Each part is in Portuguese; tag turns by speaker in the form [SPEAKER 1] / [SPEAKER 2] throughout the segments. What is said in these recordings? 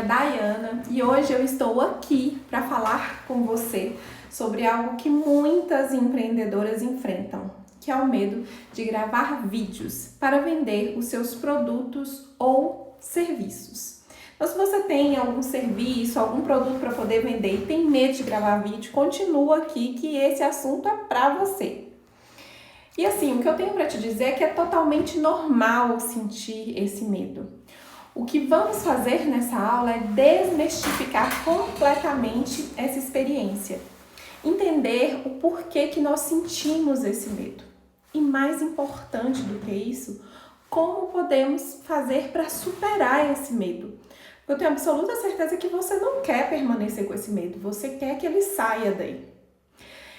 [SPEAKER 1] Dayana e hoje eu estou aqui para falar com você sobre algo que muitas empreendedoras enfrentam, que é o medo de gravar vídeos para vender os seus produtos ou serviços. Então, se você tem algum serviço, algum produto para poder vender e tem medo de gravar vídeo, continua aqui que esse assunto é para você. E assim, o que eu tenho para te dizer é que é totalmente normal sentir esse medo. O que vamos fazer nessa aula é desmistificar completamente essa experiência. Entender o porquê que nós sentimos esse medo. E mais importante do que isso, como podemos fazer para superar esse medo. Eu tenho absoluta certeza que você não quer permanecer com esse medo, você quer que ele saia daí.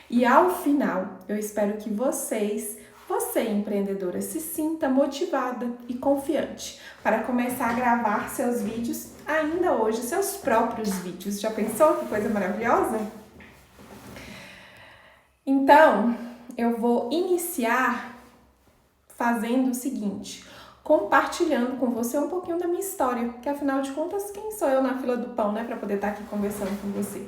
[SPEAKER 1] E ao final, eu espero que você, empreendedora, se sinta motivada e confiante para começar a gravar seus vídeos ainda hoje, seus próprios vídeos. Já pensou que coisa maravilhosa? Então, eu vou iniciar fazendo o seguinte, compartilhando com você um pouquinho da minha história, que afinal de contas, quem sou eu na fila do pão, né, para poder estar aqui conversando com você.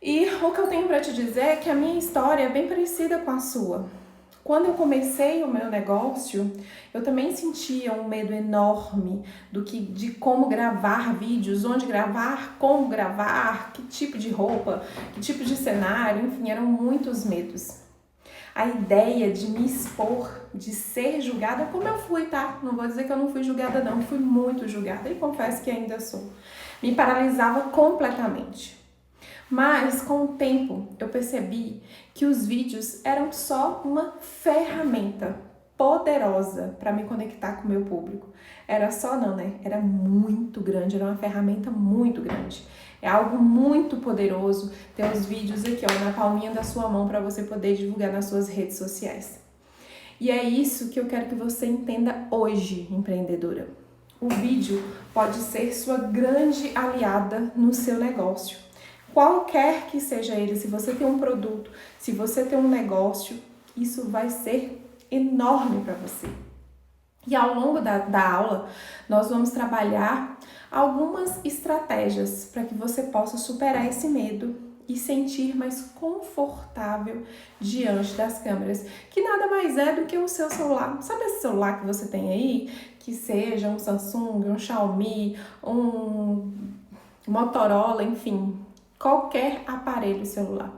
[SPEAKER 1] E o que eu tenho para te dizer é que a minha história é bem parecida com a sua. Quando eu comecei o meu negócio, eu também sentia um medo enorme de como gravar vídeos, onde gravar, como gravar, que tipo de roupa, que tipo de cenário, enfim, eram muitos medos. A ideia de me expor, de ser julgada, como eu fui, tá? Não vou dizer que eu não fui julgada não, fui muito julgada e confesso que ainda sou. Me paralisava completamente. Mas com o tempo eu percebi que os vídeos eram só uma ferramenta poderosa para me conectar com o meu público. Era só não, né? Era muito grande, era uma ferramenta muito grande. É algo muito poderoso ter os vídeos aqui, ó, na palminha da sua mão para você poder divulgar nas suas redes sociais. E é isso que eu quero que você entenda hoje, empreendedora. O vídeo pode ser sua grande aliada no seu negócio. Qualquer que seja ele, se você tem um produto, se você tem um negócio, isso vai ser enorme para você. E ao longo da aula, nós vamos trabalhar algumas estratégias para que você possa superar esse medo e sentir mais confortável diante das câmeras, que nada mais é do que o seu celular. Sabe esse celular que você tem aí? Que seja um Samsung, um Xiaomi, um Motorola, enfim, qualquer aparelho celular.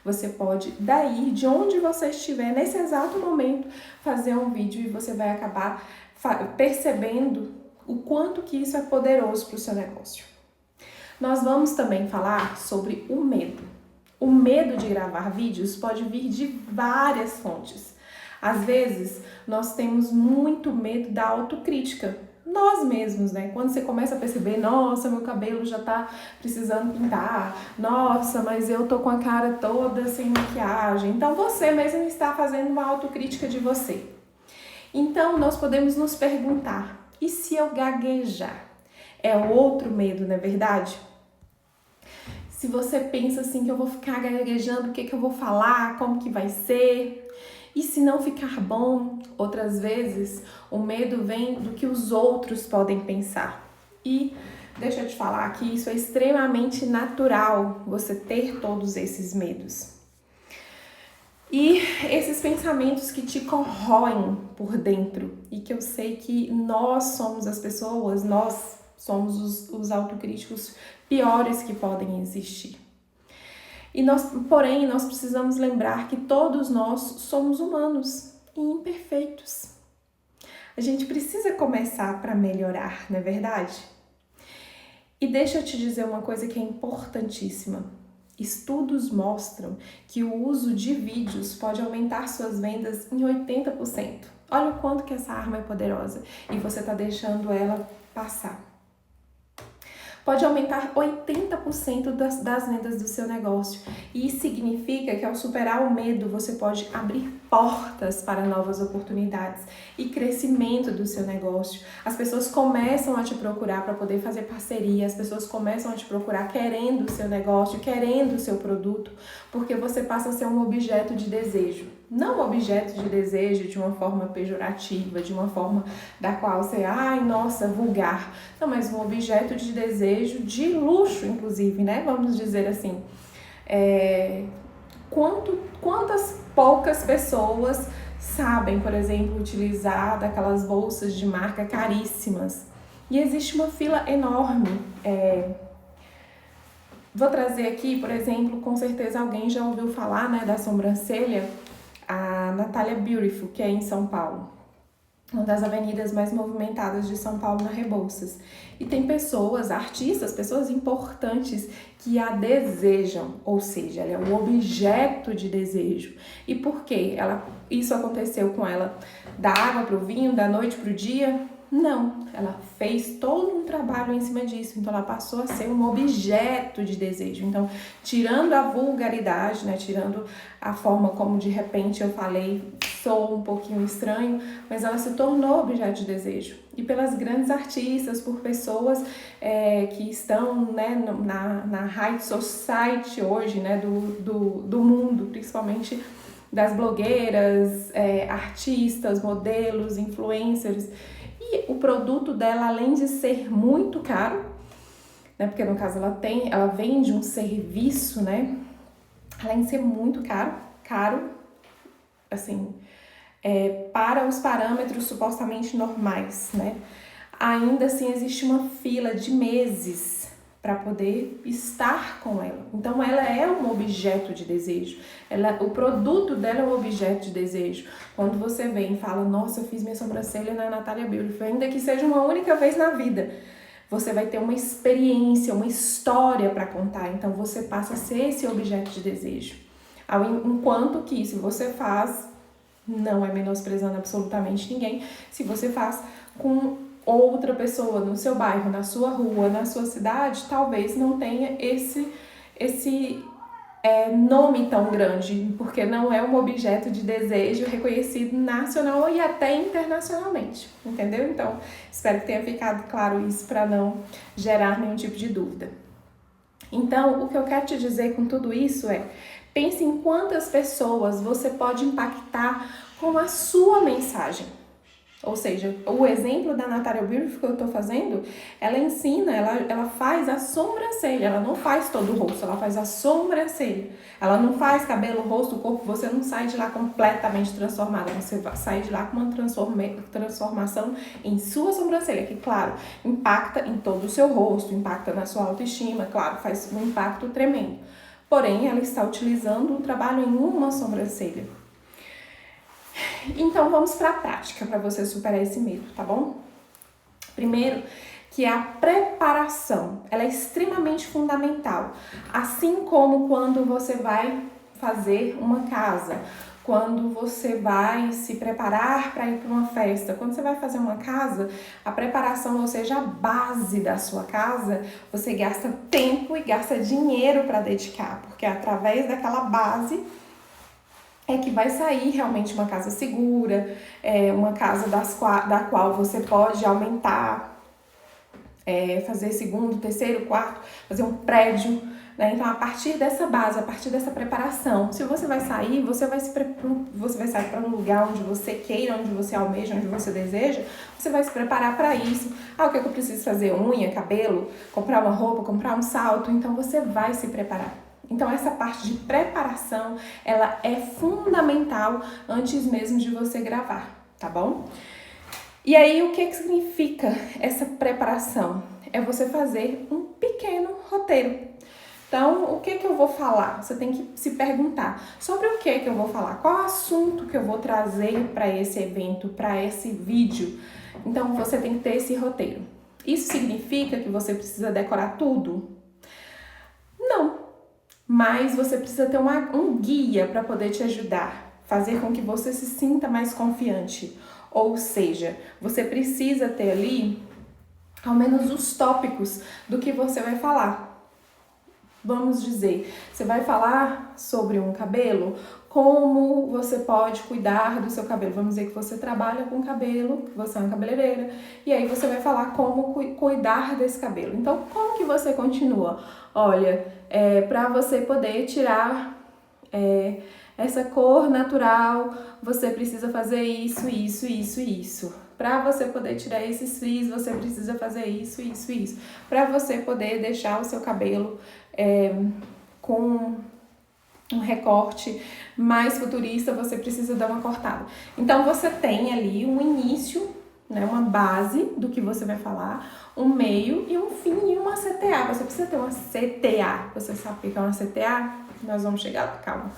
[SPEAKER 1] Você pode, daí, de onde você estiver, nesse exato momento, fazer um vídeo e você vai acabar percebendo o quanto que isso é poderoso para o seu negócio. Nós vamos também falar sobre o medo. O medo de gravar vídeos pode vir de várias fontes. Às vezes, nós temos muito medo da autocrítica. Nós mesmos, né? Quando você começa a perceber, nossa, meu cabelo já tá precisando pintar, nossa, mas eu tô com a cara toda sem maquiagem. Então, você mesmo está fazendo uma autocrítica de você. Então, nós podemos nos perguntar, e se eu gaguejar? É outro medo, não é verdade? Se você pensa assim, que eu vou ficar gaguejando, o que eu vou falar, como que vai ser? E se não ficar bom, outras vezes, o medo vem do que os outros podem pensar. E deixa eu te falar que isso é extremamente natural, você ter todos esses medos. E esses pensamentos que te corroem por dentro e que eu sei que nós somos as pessoas, nós somos os autocríticos piores que podem existir. Porém, nós precisamos lembrar que todos nós somos humanos e imperfeitos. A gente precisa começar para melhorar, não é verdade? E deixa eu te dizer uma coisa que é importantíssima. Estudos mostram que o uso de vídeos pode aumentar suas vendas em 80%. Olha o quanto que essa arma é poderosa e você está deixando ela passar. Pode aumentar 80% das vendas do seu negócio. E isso significa que ao superar o medo, você pode abrir portas para novas oportunidades e crescimento do seu negócio. As pessoas começam a te procurar para poder fazer parceria, as pessoas começam a te procurar querendo o seu negócio, querendo o seu produto, porque você passa a ser um objeto de desejo. Não objeto de desejo de uma forma pejorativa, de uma forma da qual você, ai, nossa, vulgar. Não, mas um objeto de desejo de luxo, inclusive, né? Vamos dizer assim. Quantas poucas pessoas sabem, por exemplo, utilizar daquelas bolsas de marca caríssimas? E existe uma fila enorme. Vou trazer aqui, por exemplo, com certeza alguém já ouviu falar, né, da sobrancelha, a Natalia Beautiful, que é em São Paulo, uma das avenidas mais movimentadas de São Paulo, na Rebouças. E tem pessoas, artistas, pessoas importantes que a desejam, ou seja, ela é um objeto de desejo. E por quê? Isso aconteceu com ela da água para o vinho, da noite para o dia? Não, ela fez todo um trabalho em cima disso, então ela passou a ser um objeto de desejo. Então, tirando a vulgaridade, né, tirando a forma como de repente eu falei, sou um pouquinho estranho, mas ela se tornou objeto de desejo. E pelas grandes artistas, por pessoas que estão, né, na high society hoje, né, do mundo, principalmente das blogueiras, artistas, modelos, influencers. E o produto dela, além de ser muito caro, né, porque no caso ela vende um serviço, né, além de ser muito caro, assim, para os parâmetros supostamente normais, né, ainda assim existe uma fila de meses para poder estar com ela. Então ela é um objeto de desejo. O produto dela é um objeto de desejo. Quando você vem e fala, nossa, eu fiz minha sobrancelha na Natalia Beautiful, ainda que seja uma única vez na vida, você vai ter uma experiência, uma história para contar. Então você passa a ser esse objeto de desejo. Enquanto que se você faz, não é menosprezando absolutamente ninguém, se você faz com outra pessoa no seu bairro, na sua rua, na sua cidade, talvez não tenha esse nome tão grande, porque não é um objeto de desejo reconhecido nacional e até internacionalmente, entendeu? Então, espero que tenha ficado claro isso para não gerar nenhum tipo de dúvida. Então, o que eu quero te dizer com tudo isso pense em quantas pessoas você pode impactar com a sua mensagem. Ou seja, o exemplo da Natalia Beautiful que eu tô fazendo, ela ensina, ela faz a sobrancelha, ela não faz todo o rosto, ela faz a sobrancelha. Ela não faz cabelo, rosto, corpo, você não sai de lá completamente transformada, você sai de lá com uma transformação em sua sobrancelha, que, claro, impacta em todo o seu rosto, impacta na sua autoestima, claro, faz um impacto tremendo. Porém, ela está utilizando um trabalho em uma sobrancelha. Então, vamos para a prática para você superar esse medo, tá bom? Primeiro, que a preparação, ela é extremamente fundamental. Assim como quando você vai fazer uma casa, quando você vai se preparar para ir para uma festa, quando você vai fazer uma casa, a preparação, ou seja, a base da sua casa, você gasta tempo e gasta dinheiro para dedicar, porque através daquela base é que vai sair realmente uma casa segura, uma casa da qual você pode aumentar, fazer segundo, terceiro, quarto, fazer um prédio, né? Então, a partir dessa base, a partir dessa preparação, se você vai sair, você vai sair para um lugar onde você queira, onde você almeja, onde você deseja, você vai se preparar para isso. O que eu preciso fazer? Unha, cabelo, comprar uma roupa, comprar um salto, então você vai se preparar. Então, essa parte de preparação, ela é fundamental antes mesmo de você gravar, tá bom? E aí, o que significa essa preparação? É você fazer um pequeno roteiro. Então, o que eu vou falar? Você tem que se perguntar sobre o que eu vou falar, qual assunto que eu vou trazer para esse evento, para esse vídeo. Então, você tem que ter esse roteiro. Isso significa que você precisa decorar tudo? Não. Mas você precisa ter um guia para poder te ajudar, fazer com que você se sinta mais confiante. Ou seja, você precisa ter ali ao menos os tópicos do que você vai falar. Vamos dizer, você vai falar sobre um cabelo, como você pode cuidar do seu cabelo. Vamos dizer que você trabalha com cabelo, que você é uma cabeleireira, e aí você vai falar como cuidar desse cabelo. Então, como que você continua? Olha, para você poder tirar essa cor natural, você precisa fazer isso, isso, isso, isso. Para você poder tirar esses fios, você precisa fazer isso, isso, isso. Para você poder deixar o seu cabelo com um recorte mais futurista, você precisa dar uma cortada. Então, você tem ali um início, né, uma base do que você vai falar, um meio e um fim e uma CTA. Você precisa ter uma CTA. Você sabe o que é uma CTA? Nós vamos chegar lá, calma.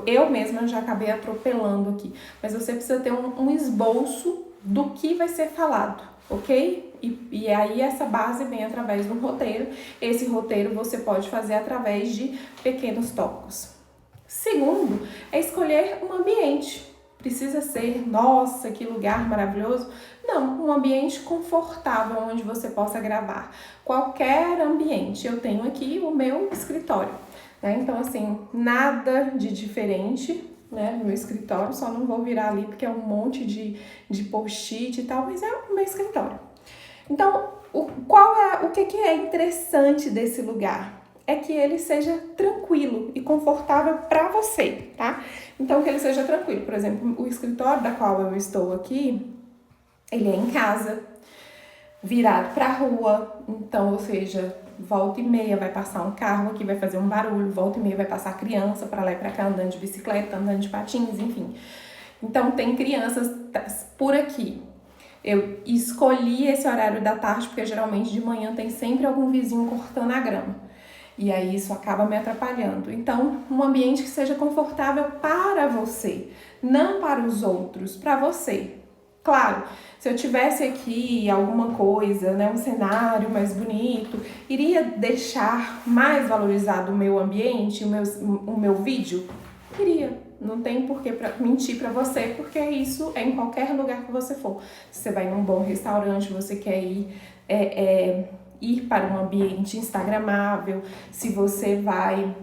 [SPEAKER 1] Eu mesma já acabei atropelando aqui. Mas você precisa ter um esboço do que vai ser falado, ok? E aí essa base vem através de um roteiro. Esse roteiro você pode fazer através de pequenos tópicos. Segundo, é escolher um ambiente. Precisa ser, nossa, que lugar maravilhoso. Não, um ambiente confortável onde você possa gravar. Qualquer ambiente. Eu tenho aqui o meu escritório, né? Então, assim, nada de diferente, né, no meu escritório. Só não vou virar ali porque é um monte de post-it e tal, mas é o meu escritório. Então, o que é interessante desse lugar? É que ele seja tranquilo e confortável para você, tá? Então, que ele seja tranquilo. Por exemplo, o escritório da qual eu estou aqui, ele é em casa, virado para a rua. Então, ou seja, volta e meia vai passar um carro aqui, vai fazer um barulho, volta e meia vai passar criança para lá e para cá, andando de bicicleta, andando de patins, enfim. Então, tem crianças por aqui. Eu escolhi esse horário da tarde porque geralmente de manhã tem sempre algum vizinho cortando a grama. E aí isso acaba me atrapalhando. Então, um ambiente que seja confortável para você, não para os outros, para você. Claro, se eu tivesse aqui alguma coisa, né, um cenário mais bonito, iria deixar mais valorizado o meu ambiente, o meu vídeo? Iria. Não tem por que mentir para você, porque isso é em qualquer lugar que você for. Se você vai num bom restaurante, você quer ir para um ambiente instagramável, se você vai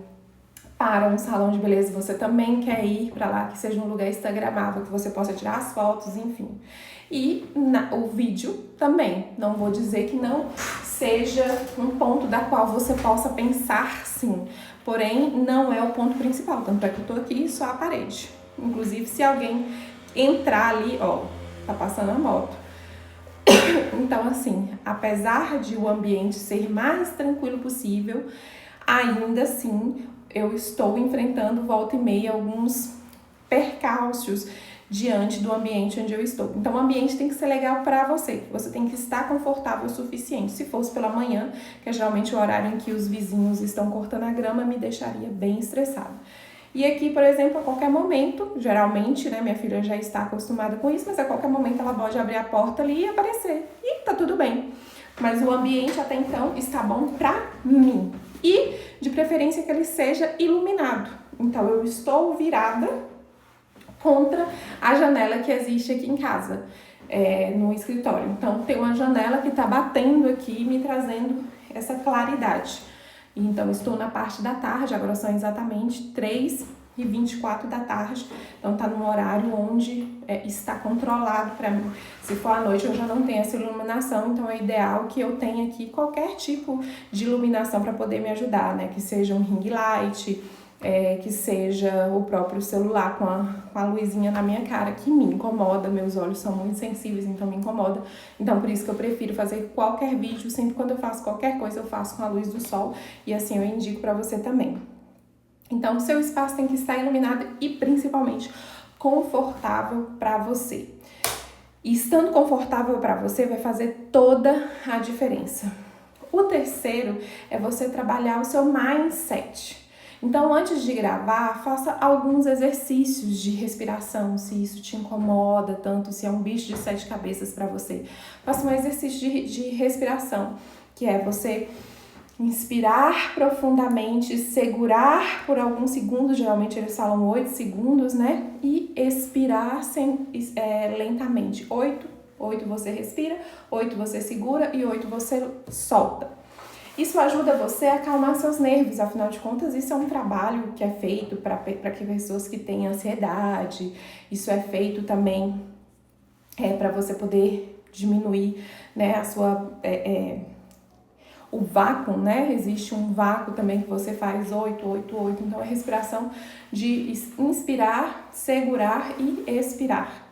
[SPEAKER 1] para um salão de beleza, você também quer ir para lá, que seja um lugar instagramável, que você possa tirar as fotos, enfim. E o vídeo também, não vou dizer que não seja um ponto da qual você possa pensar sim, porém não é o ponto principal, tanto é que eu tô aqui só a parede. Inclusive, se alguém entrar ali, ó, tá passando a moto. Então, assim, apesar de o ambiente ser mais tranquilo possível, ainda assim eu estou enfrentando volta e meia alguns percalços diante do ambiente onde eu estou. Então, o ambiente tem que ser legal para você. Você tem que estar confortável o suficiente. Se fosse pela manhã, que é geralmente o horário em que os vizinhos estão cortando a grama, me deixaria bem estressada. E aqui, por exemplo, a qualquer momento, geralmente, né, minha filha já está acostumada com isso, mas a qualquer momento ela pode abrir a porta ali e aparecer. E tá tudo bem. Mas o ambiente até então está bom pra mim. E, de preferência, que ele seja iluminado. Então, eu estou virada contra a janela que existe aqui em casa, no escritório. Então, tem uma janela que tá batendo aqui, me trazendo essa claridade. Então, estou na parte da tarde, agora são exatamente 3h24 da tarde. Então, tá num horário onde está controlado para mim. Se for à noite, eu já não tenho essa iluminação, então é ideal que eu tenha aqui qualquer tipo de iluminação para poder me ajudar, né? Que seja um ring light, que seja o próprio celular com a luzinha na minha cara, que me incomoda, meus olhos são muito sensíveis, então me incomoda. Então, por isso que eu prefiro fazer qualquer vídeo, sempre quando eu faço qualquer coisa, eu faço com a luz do sol, e assim eu indico para você também. Então, o seu espaço tem que estar iluminado e, principalmente, confortável para você. E estando confortável para você, vai fazer toda a diferença. O terceiro é você trabalhar o seu mindset. Então, antes de gravar, faça alguns exercícios de respiração, se isso te incomoda tanto, se é um bicho de 7 cabeças para você. Faça um exercício de respiração, que é você inspirar profundamente, segurar por alguns segundos, geralmente eles falam 8 segundos, né? E expirar lentamente. 8 você respira, 8 você segura e 8 você solta. Isso ajuda você a acalmar seus nervos, afinal de contas, isso é um trabalho que é feito para pessoas que têm ansiedade, isso é feito também para você poder diminuir, né, o vácuo, né? Existe um vácuo também que você faz 8, 8, 8. Então, é respiração de inspirar, segurar e expirar.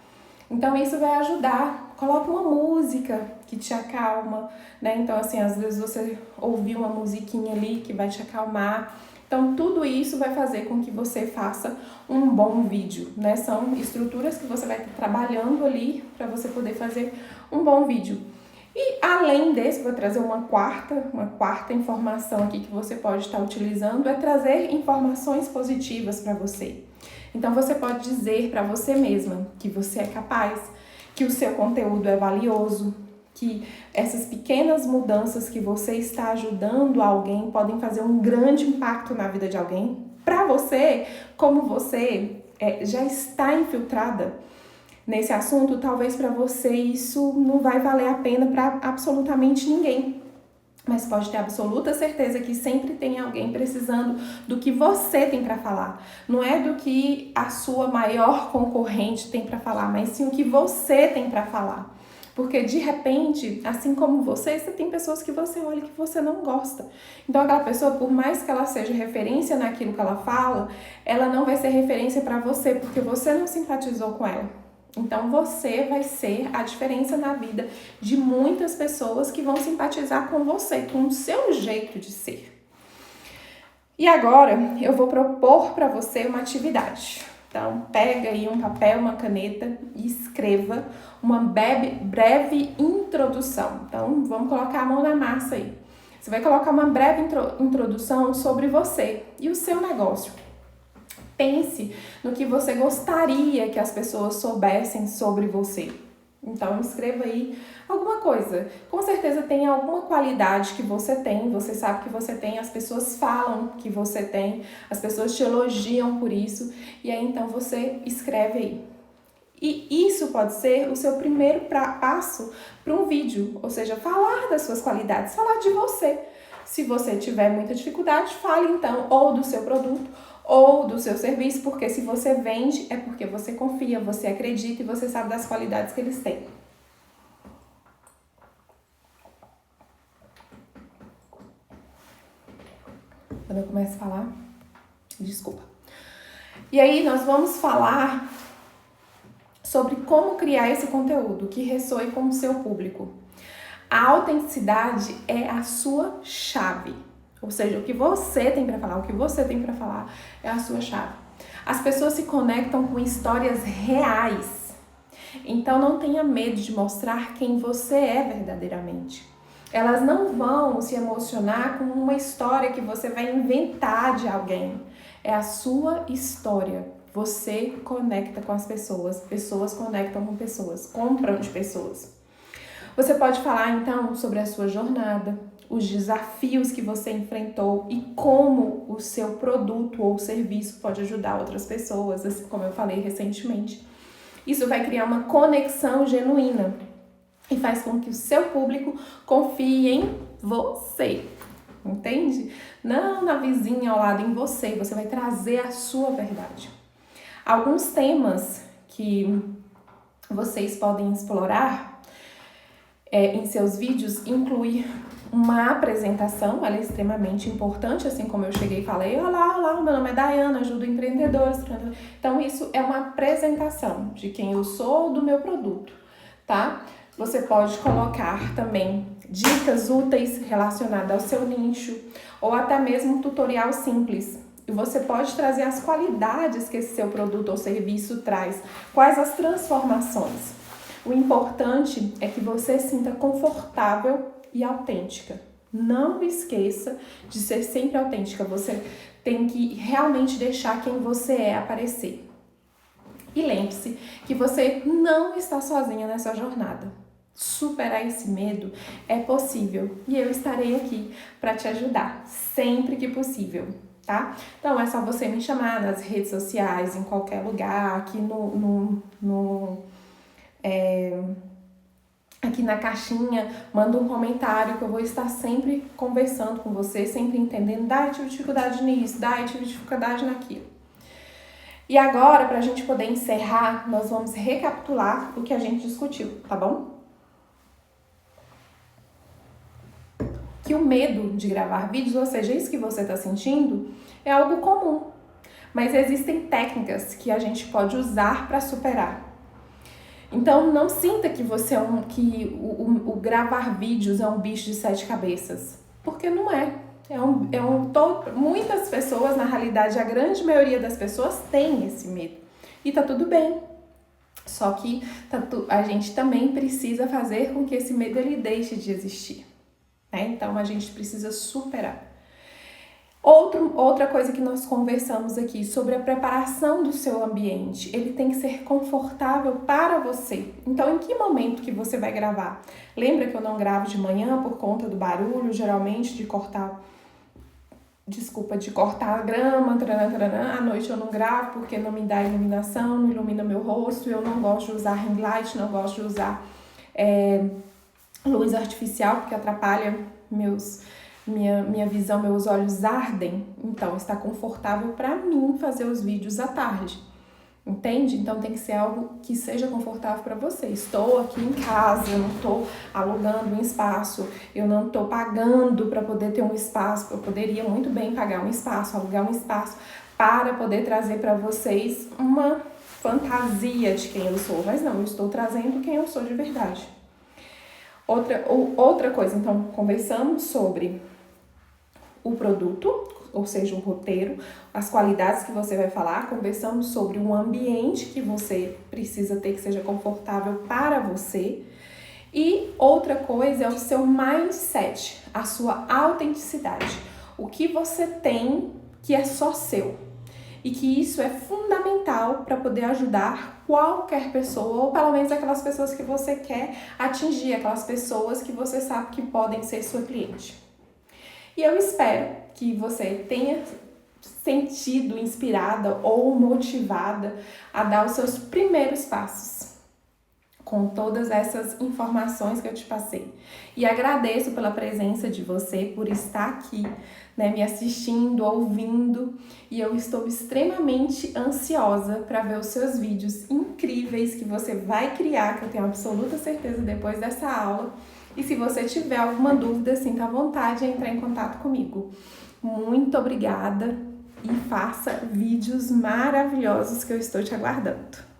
[SPEAKER 1] Então, isso vai ajudar. Coloca uma música que te acalma, né? Então, assim, às vezes você ouvir uma musiquinha ali que vai te acalmar. Então, tudo isso vai fazer com que você faça um bom vídeo, né? São estruturas que você vai estar trabalhando ali para você poder fazer um bom vídeo. E além desse, vou trazer uma quarta informação aqui que você pode estar utilizando, é trazer informações positivas para você. Então, você pode dizer para você mesma que você é capaz, que o seu conteúdo é valioso, que essas pequenas mudanças que você está ajudando alguém podem fazer um grande impacto na vida de alguém. Para você, como você já está infiltrada nesse assunto, talvez para você isso não vai valer a pena para absolutamente ninguém. Mas pode ter absoluta certeza que sempre tem alguém precisando do que você tem para falar. Não é do que a sua maior concorrente tem para falar, mas sim o que você tem para falar. Porque de repente, assim como você tem pessoas que você olha e que você não gosta. Então aquela pessoa, por mais que ela seja referência naquilo que ela fala, ela não vai ser referência para você, porque você não simpatizou com ela. Então você vai ser a diferença na vida de muitas pessoas que vão simpatizar com você, com o seu jeito de ser. E agora eu vou propor para você uma atividade. Então pega aí um papel, uma caneta e escreva uma breve introdução. Então vamos colocar a mão na massa aí. Você vai colocar uma breve introdução sobre você e o seu negócio. Pense no que você gostaria que as pessoas soubessem sobre você. Então, escreva aí alguma coisa. Com certeza tem alguma qualidade que você tem, você sabe que você tem, as pessoas falam que você tem, as pessoas te elogiam por isso, e aí então você escreve aí. E isso pode ser o seu primeiro passo para um vídeo, ou seja, falar das suas qualidades, falar de você. Se você tiver muita dificuldade, fale então ou do seu produto ou do seu serviço, porque se você vende é porque você confia, você acredita e você sabe das qualidades que eles têm. Quando eu começo a falar, desculpa. E aí nós vamos falar sobre como criar esse conteúdo que ressoe com o seu público. A autenticidade é a sua chave. Ou seja, o que você tem para falar, é a sua chave. As pessoas se conectam com histórias reais. Então não tenha medo de mostrar quem você é verdadeiramente. Elas não vão se emocionar com uma história que você vai inventar de alguém. É a sua história. Você conecta com as pessoas, pessoas conectam com pessoas, compram de pessoas. Você pode falar então sobre a sua jornada, os desafios que você enfrentou e como o seu produto ou serviço pode ajudar outras pessoas, assim como eu falei recentemente. Isso vai criar uma conexão genuína e faz com que o seu público confie em você, entende? Não na vizinha ao lado, em você. Você vai trazer a sua verdade. Alguns temas que vocês podem explorar em seus vídeos inclui uma apresentação, ela é extremamente importante, assim como eu cheguei e falei, olá, meu nome é Dayana, ajudo empreendedores. Então isso é uma apresentação de quem eu sou, do meu produto, tá? Você pode colocar também dicas úteis relacionadas ao seu nicho ou até mesmo um tutorial simples. E você pode trazer as qualidades que esse seu produto ou serviço traz, quais as transformações. O importante é que você se sinta confortável e autêntica. Não esqueça de ser sempre autêntica. Você tem que realmente deixar quem você é aparecer. E lembre-se que você não está sozinha nessa jornada. Superar esse medo é possível e eu estarei aqui para te ajudar sempre que possível, tá? Então é só você me chamar nas redes sociais, em qualquer lugar, aqui aqui na caixinha, manda um comentário que eu vou estar sempre conversando com você, sempre entendendo, eu tive dificuldade nisso, eu tive dificuldade naquilo. E agora, para a gente poder encerrar, nós vamos recapitular o que a gente discutiu, tá bom? Que que o medo de gravar vídeos, ou seja, isso que você está sentindo, é algo comum. Mas existem técnicas que a gente pode usar para superar. Então, não sinta que você o gravar vídeos é um bicho de 7 cabeças, porque não é. Muitas pessoas, na realidade, a grande maioria das pessoas tem esse medo. E tá tudo bem. Só que a gente também precisa fazer com que esse medo ele deixe de existir. Né? Então, a gente precisa superar. Outra coisa que nós conversamos aqui sobre a preparação do seu ambiente. Ele tem que ser confortável para você. Então, em que momento que você vai gravar? Lembra que eu não gravo de manhã por conta do barulho, geralmente de cortar a grama, à noite eu não gravo porque não me dá iluminação, não ilumina meu rosto, eu não gosto de usar ring light, não gosto de usar luz artificial porque atrapalha minha visão, meus olhos ardem, então está confortável para mim fazer os vídeos à tarde, entende? Então tem que ser algo que seja confortável para você. Estou aqui em casa, eu não estou alugando um espaço, eu não estou pagando para poder ter um espaço, eu poderia muito bem pagar um espaço, alugar um espaço para poder trazer para vocês uma fantasia de quem eu sou, mas não, eu estou trazendo quem eu sou de verdade. Outra coisa, então, conversamos sobre o produto, ou seja, o roteiro, as qualidades que você vai falar, conversamos sobre um ambiente que você precisa ter que seja confortável para você. E outra coisa é o seu mindset, a sua autenticidade, o que você tem que é só seu. E que isso é fundamental para poder ajudar qualquer pessoa, ou pelo menos aquelas pessoas que você quer atingir, aquelas pessoas que você sabe que podem ser sua cliente. E eu espero que você tenha sentido inspirada ou motivada a dar os seus primeiros passos com todas essas informações que eu te passei. E agradeço pela presença de você, por estar aqui, né, me assistindo, ouvindo, e eu estou extremamente ansiosa para ver os seus vídeos incríveis que você vai criar, que eu tenho absoluta certeza depois dessa aula. E se você tiver alguma dúvida, sinta à vontade em entrar em contato comigo. Muito obrigada e faça vídeos maravilhosos que eu estou te aguardando.